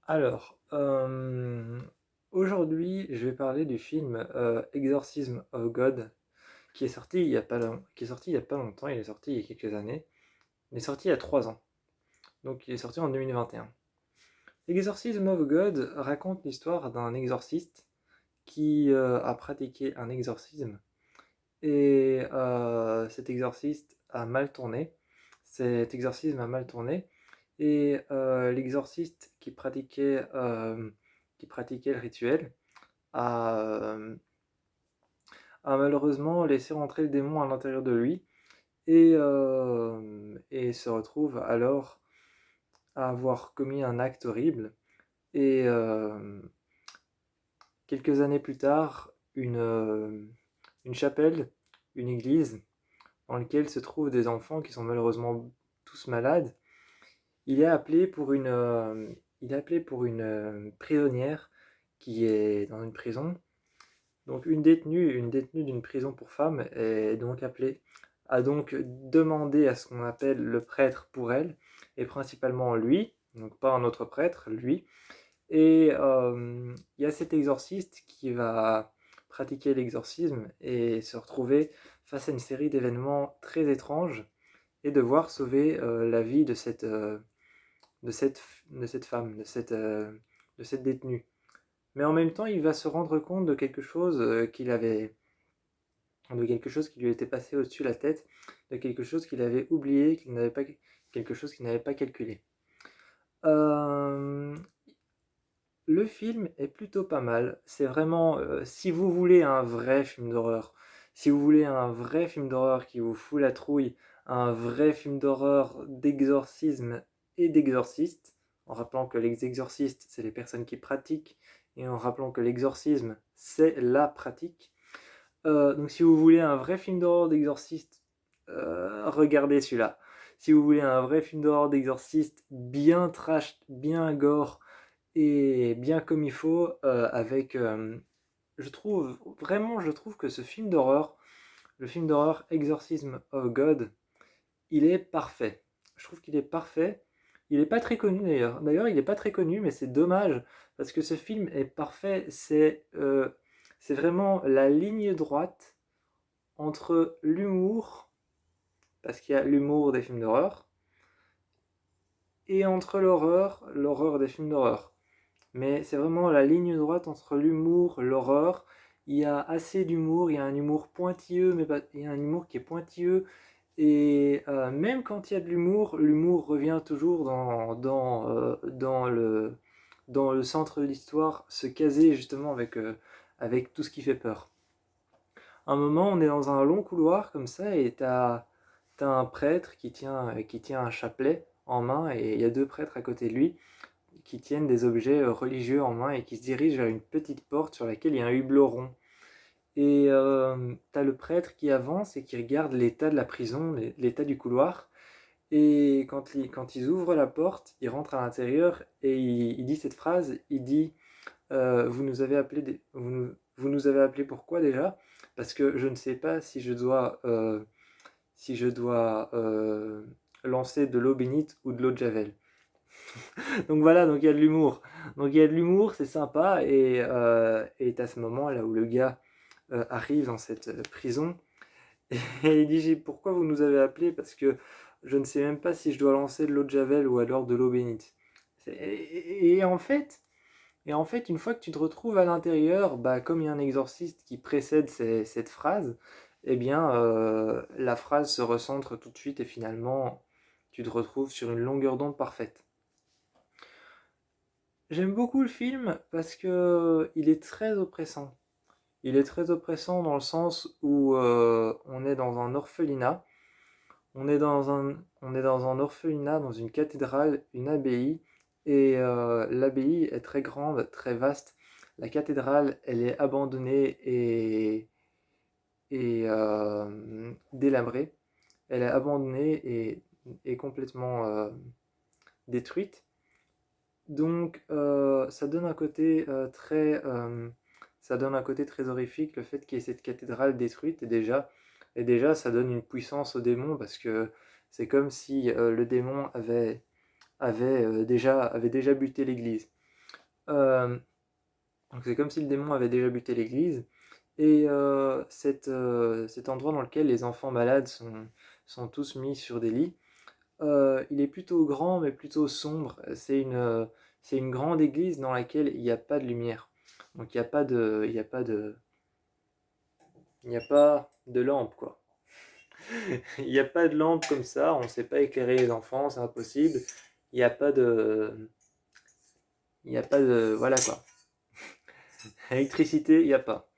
Alors, aujourd'hui, je vais parler du film Exorcism of God, qui est sorti il y a pas longtemps, il est sorti il y a quelques années. Il est sorti il y a 3 ans, donc il est sorti en 2021. Exorcism of God raconte l'histoire d'un exorciste qui a pratiqué un exorcisme et cet exorciste a mal tourné. Cet exorcisme a mal tourné et l'exorciste qui pratiquait le rituel a, a malheureusement laissé rentrer le démon à l'intérieur de lui et se retrouve alors à avoir commis un acte horrible. Et quelques années plus tard, une chapelle, une église, dans laquelle se trouvent des enfants qui sont malheureusement tous malades, il est appelé pour une prisonnière qui est dans une prison. Donc une détenue d'une prison pour femmes est donc appelée, a donc demandé à ce qu'on appelle le prêtre pour elle, et principalement lui, donc pas un autre prêtre, lui. Et il y a cet exorciste qui va pratiquer l'exorcisme et se retrouver face à une série d'événements très étranges et devoir sauver la vie de cette, de cette femme, de cette détenue. Mais en même temps, il va se rendre compte de quelque chose qui lui était passé au-dessus de la tête, de quelque chose qu'il avait oublié, quelque chose qu'il n'avait pas calculé. Euh, le film est plutôt pas mal. C'est vraiment, si vous voulez un vrai film d'horreur, si vous voulez un vrai film d'horreur qui vous fout la trouille, un vrai film d'horreur d'exorcisme et d'exorciste, en rappelant que les exorcistes, c'est les personnes qui pratiquent, et en rappelant que l'exorcisme, c'est la pratique. Donc si vous voulez un vrai film d'horreur d'exorciste, regardez celui-là. Si vous voulez un vrai film d'horreur d'exorciste bien trash, bien gore et bien comme il faut, je trouve que ce film d'horreur, le film d'horreur Exorcism of God, il est parfait. Je trouve qu'il est parfait. Il n'est pas très connu d'ailleurs. D'ailleurs, il n'est pas très connu, mais c'est dommage parce que ce film est parfait. C'est vraiment la ligne droite entre l'humour, parce qu'il y a l'humour des films d'horreur, et entre l'horreur des films d'horreur. Mais c'est vraiment la ligne droite entre l'humour, l'horreur. Il y a assez d'humour, il y a un humour pointilleux, mais il y a un humour qui est pointilleux. Et même quand il y a de l'humour, l'humour revient toujours dans le centre de l'histoire, se caser justement avec tout ce qui fait peur. À un moment, on est dans un long couloir comme ça, et t'as un prêtre qui tient un chapelet en main, et il y a deux prêtres à côté de lui qui tiennent des objets religieux en main et qui se dirigent vers une petite porte sur laquelle il y a un hublot rond. Et t'as le prêtre qui avance et qui regarde l'état de la prison, l'état du couloir. Et quand ils ouvrent la porte, ils rentrent à l'intérieur et il dit cette phrase, il dit vous nous avez appelé pourquoi déjà? Parce que je ne sais pas si je dois lancer de l'eau bénite ou de l'eau de Javel. Donc voilà, donc il y a de l'humour. Donc il y a de l'humour, c'est sympa, et à ce moment là où le gars arrive dans cette prison, et il dit pourquoi vous nous avez appelé? Parce que je ne sais même pas si je dois lancer de l'eau de Javel ou alors de l'eau bénite. Et en fait, une fois que tu te retrouves à l'intérieur, bah, comme il y a un exorciste qui précède cette phrase, eh bien, la phrase se recentre tout de suite et finalement, tu te retrouves sur une longueur d'onde parfaite. J'aime beaucoup le film parce que il est très oppressant. Il est très oppressant dans le sens où on est dans un orphelinat. On est dans un orphelinat, dans une cathédrale, une abbaye, et l'abbaye est très grande, très vaste. La cathédrale, elle est abandonnée et délabrée. Elle est abandonnée et complètement détruite. Donc ça donne un côté très horrifique le fait qu'il y ait cette cathédrale détruite et déjà ça donne une puissance au démon parce que c'est comme si le démon avait déjà buté l'église. Euh, donc c'est comme si le démon avait déjà buté l'église. Et cet endroit dans lequel les enfants malades sont tous mis sur des lits, il est plutôt grand mais plutôt sombre. C'est une grande église dans laquelle il n'y a pas de lumière. Donc il n'y a pas de lampe, quoi. Il n'y a pas de lampe comme ça, on ne sait pas éclairer les enfants, c'est impossible. Il n'y a pas de... Il n'y a pas de... Voilà quoi. Électricité, il n'y a pas.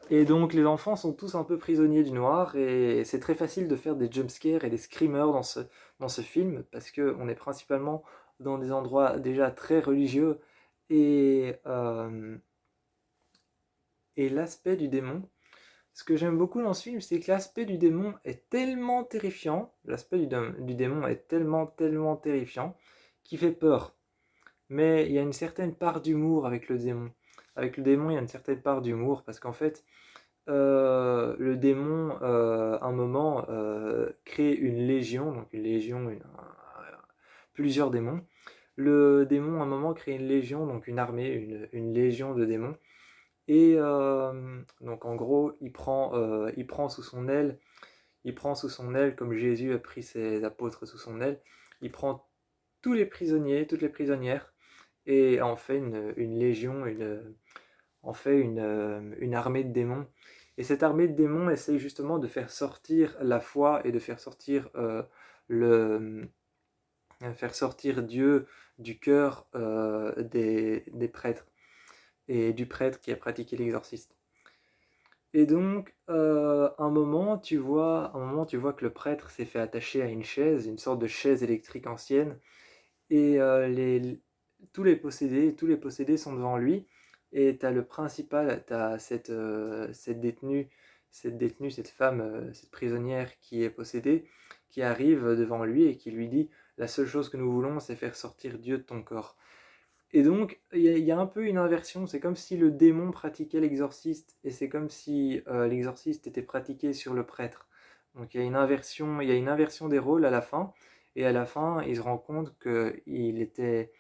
Et donc les enfants sont tous un peu prisonniers du noir et c'est très facile de faire des jumpscares et des screamers dans ce film parce qu'on est principalement dans des endroits déjà très religieux et, euh, et l'aspect du démon. Ce que j'aime beaucoup dans ce film, c'est que l'aspect du démon est tellement terrifiant, l'aspect du démon est tellement terrifiant qu'il fait peur. Mais il y a une certaine part d'humour avec le démon. Avec le démon, il y a une certaine part d'humour parce qu'en fait, le démon, un moment, crée une légion, donc une légion, plusieurs démons. Le démon, un moment, crée une légion, donc une armée, une légion de démons. Et donc en gros, il prend sous son aile, il prend sous son aile, comme Jésus a pris ses apôtres sous son aile, il prend tous les prisonniers, toutes les prisonnières, et en fait une légion, en fait une armée de démons. Et cette armée de démons essaye justement de faire sortir la foi et de le, faire sortir Dieu du cœur des prêtres et du prêtre qui a pratiqué l'exorcisme. Et donc, un moment, tu vois que le prêtre s'est fait attacher à une chaise, une sorte de chaise électrique ancienne, et tous les possédés sont devant lui, et t'as le principal, t'as cette femme, cette prisonnière qui est possédée, qui arrive devant lui et qui lui dit, la seule chose que nous voulons, c'est faire sortir Dieu de ton corps. Et donc, il y a un peu une inversion. C'est comme si le démon pratiquait l'exorciste et c'est comme si l'exorciste était pratiqué sur le prêtre. Donc, il y a une inversion des rôles à la fin. Et à la fin, il se rend compte il était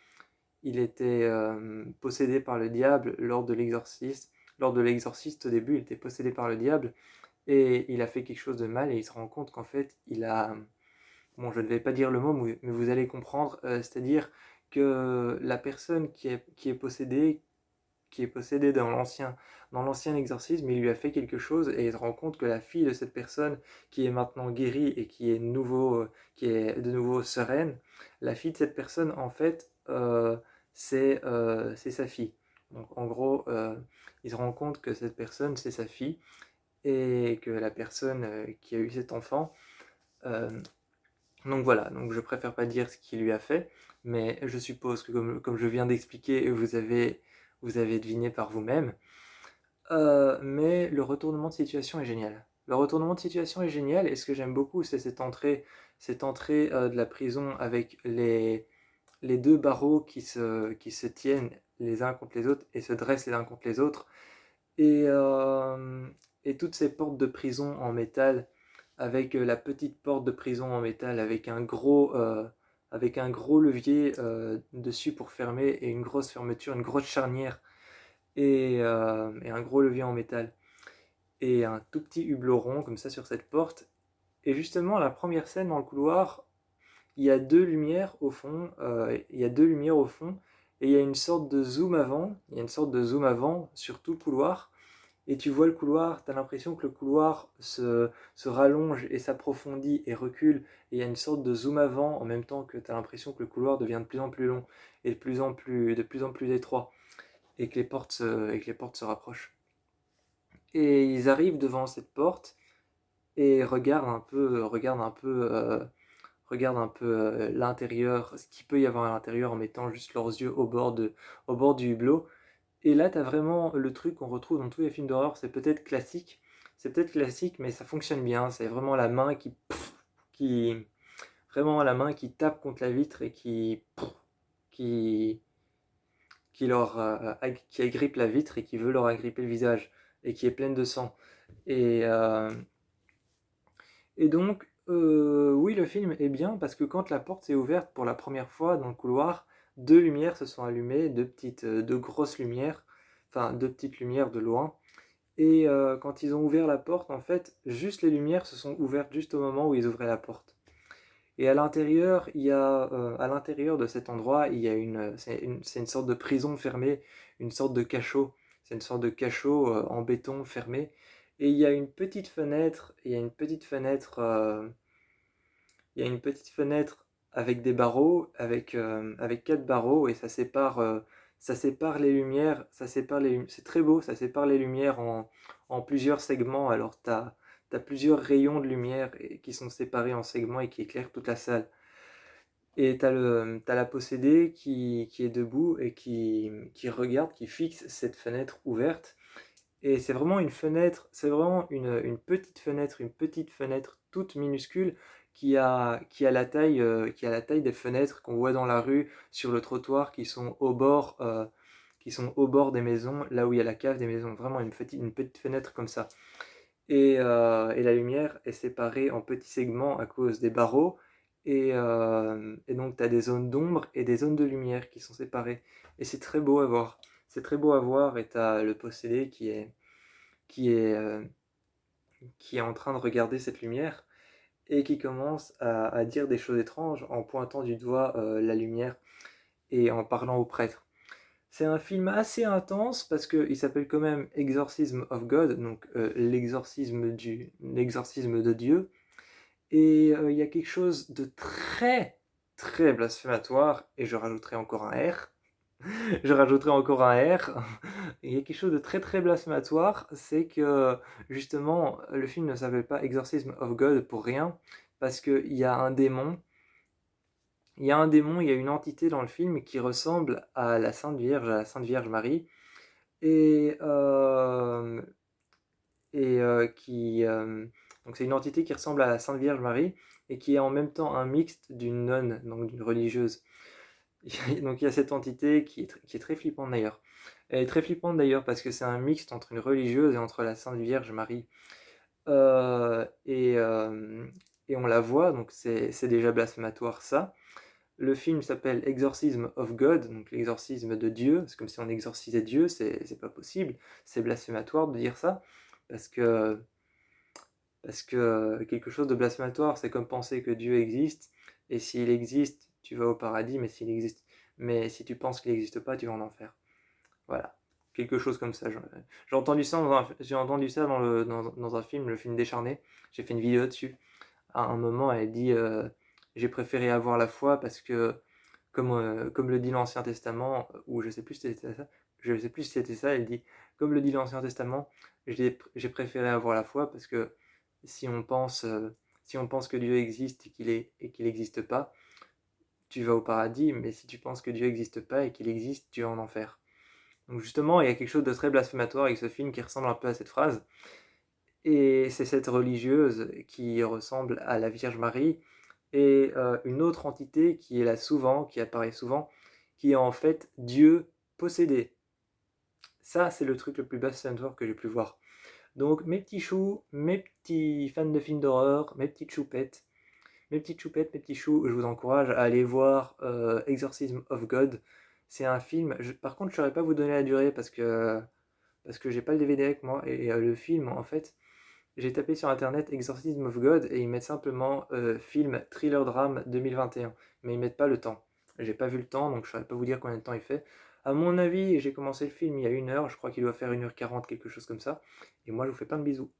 possédé par le diable lors de l'exorcisme. Lors de l'exorciste, au début, il était possédé par le diable et il a fait quelque chose de mal et il se rend compte qu'en fait, il a, bon, je ne vais pas dire le mot, mais vous allez comprendre, c'est-à-dire que la personne qui est possédée dans l'ancien exorcisme, il lui a fait quelque chose et il se rend compte que la fille de cette personne qui est maintenant guérie et qui est de nouveau sereine, la fille de cette personne, en fait, c'est sa fille. Donc, en gros, il se rend compte que cette personne, c'est sa fille et que la personne qui a eu cet enfant, euh, donc voilà, donc je préfère pas dire ce qu'il lui a fait, mais je suppose que comme je viens d'expliquer, vous avez deviné par vous-même. Mais le retournement de situation est génial. Le retournement de situation est génial et ce que j'aime beaucoup, c'est cette entrée de la prison avec les deux barreaux qui se tiennent les uns contre les autres et se dressent les uns contre les autres. Et, euh, et toutes ces portes de prison en métal, avec la petite porte de prison en métal, avec un gros levier dessus pour fermer, et une grosse fermeture, une grosse charnière, et un gros levier en métal, et un tout petit hublot rond comme ça sur cette porte. Et justement, la première scène dans le couloir, il y a deux lumières au fond, il y a deux lumières au fond, et il y a une sorte de zoom avant, il y a une sorte de zoom avant sur tout le couloir, et tu vois le couloir, tu as l'impression que le couloir se rallonge et s'approfondit et recule, et il y a une sorte de zoom avant en même temps que tu as l'impression que le couloir devient de plus en plus long et de plus en plus étroit, et que les portes se rapprochent. Et ils arrivent devant cette porte et regardent un peu l'intérieur, ce qu'il peut y avoir à l'intérieur en mettant juste leurs yeux au bord du hublot. Et là, t'as vraiment le truc qu'on retrouve dans tous les films d'horreur, c'est peut-être classique, mais ça fonctionne bien. C'est vraiment qui, vraiment la main qui tape contre la vitre et qui, qui agrippe la vitre et qui veut leur agripper le visage et qui est pleine de sang. Et, euh, et donc, oui, le film est bien parce que quand la porte s'est ouverte pour la première fois dans le couloir, deux lumières se sont allumées, deux grosses lumières, enfin deux petites lumières de loin. Et quand ils ont ouvert la porte, en fait, juste les lumières se sont ouvertes juste au moment où ils ouvraient la porte. Et à l'intérieur, à l'intérieur de cet endroit, c'est une sorte de prison fermée, une sorte de cachot. C'est une sorte de cachot en béton fermé. Et il y a une petite fenêtre, il y a une petite fenêtre avec des barreaux, avec quatre barreaux, et ça sépare les lumières, c'est très beau, ça sépare les lumières en plusieurs segments. Alors t'as plusieurs rayons de lumière qui sont séparés en segments et qui éclairent toute la salle. Et t'as la possédée qui est debout et qui regarde, qui fixe cette fenêtre ouverte. Et c'est vraiment une fenêtre, c'est vraiment une petite fenêtre toute minuscule qui a la taille des fenêtres qu'on voit dans la rue, sur le trottoir, qui sont au bord des maisons, là où il y a la cave des maisons. Vraiment une petite fenêtre comme ça. Et la lumière est séparée en petits segments à cause des barreaux. Et donc, tu as des zones d'ombre et des zones de lumière qui sont séparées. Et c'est très beau à voir. C'est très beau à voir. Et tu as le possédé qui est, euh, qui est en train de regarder cette lumière et qui commence à dire des choses étranges en pointant du doigt la lumière et en parlant au prêtre. C'est un film assez intense parce qu'il s'appelle quand même Exorcism of God, donc l'exorcisme de Dieu. Et il y a quelque chose de très, très blasphématoire, et je rajouterai encore un R. Je rajouterai encore un R. Il y a quelque chose de très, très blasphématoire, c'est que justement, le film ne s'appelle pas Exorcism of God pour rien, parce qu'il y a un démon. Il y a un démon, il y a une entité dans le film qui ressemble à la Sainte Vierge Marie, et, euh, donc c'est une entité qui ressemble à la Sainte Vierge Marie et qui est en même temps un mixte d'une nonne, donc d'une religieuse. Donc il y a cette entité qui est très flippante d'ailleurs. Elle est très flippante d'ailleurs parce que c'est un mixte entre une religieuse et entre la Sainte Vierge Marie. Euh, et, euh, et on la voit, donc c'est déjà blasphématoire ça. Le film s'appelle Exorcism of God, donc l'exorcisme de Dieu. C'est comme si on exorcisait Dieu, c'est pas possible. C'est blasphématoire de dire ça parce que quelque chose de blasphématoire, c'est comme penser que Dieu existe, et s'il existe, tu vas au paradis, mais si tu penses qu'il n'existe pas, tu vas en enfer. Voilà. Quelque chose comme ça. J'ai entendu ça dans un film, le film Décharné. J'ai fait une vidéo dessus. À un moment, elle dit j'ai préféré avoir la foi parce que, comme le dit l'Ancien Testament, ou je sais plus si c'était ça, elle dit comme le dit l'Ancien Testament, j'ai préféré avoir la foi parce que si on pense, euh, si on pense que Dieu existe et qu'il n'existe pas, tu vas au paradis, mais si tu penses que Dieu n'existe pas et qu'il existe, tu vas en enfer. Donc justement, il y a quelque chose de très blasphématoire avec ce film qui ressemble un peu à cette phrase. Et c'est cette religieuse qui ressemble à la Vierge Marie et une autre entité qui est là souvent, qui apparaît souvent, qui est en fait Dieu possédé. Ça, c'est le truc le plus blasphématoire que j'ai pu voir. Donc mes petits choux, mes petits fans de films d'horreur, mes petites choupettes, mes petits choux, je vous encourage à aller voir Exorcism of God. C'est un film, par contre je ne saurais pas vous donner la durée parce que j'ai pas le DVD avec moi et le film en fait, j'ai tapé sur internet Exorcism of God et ils mettent simplement film thriller drame 2021, mais ils mettent pas le temps. J'ai pas vu le temps donc je saurais pas vous dire combien de temps il fait. À mon avis, j'ai commencé le film il y a 1 heure, je crois qu'il doit faire 1h40, quelque chose comme ça. Et moi je vous fais plein de bisous.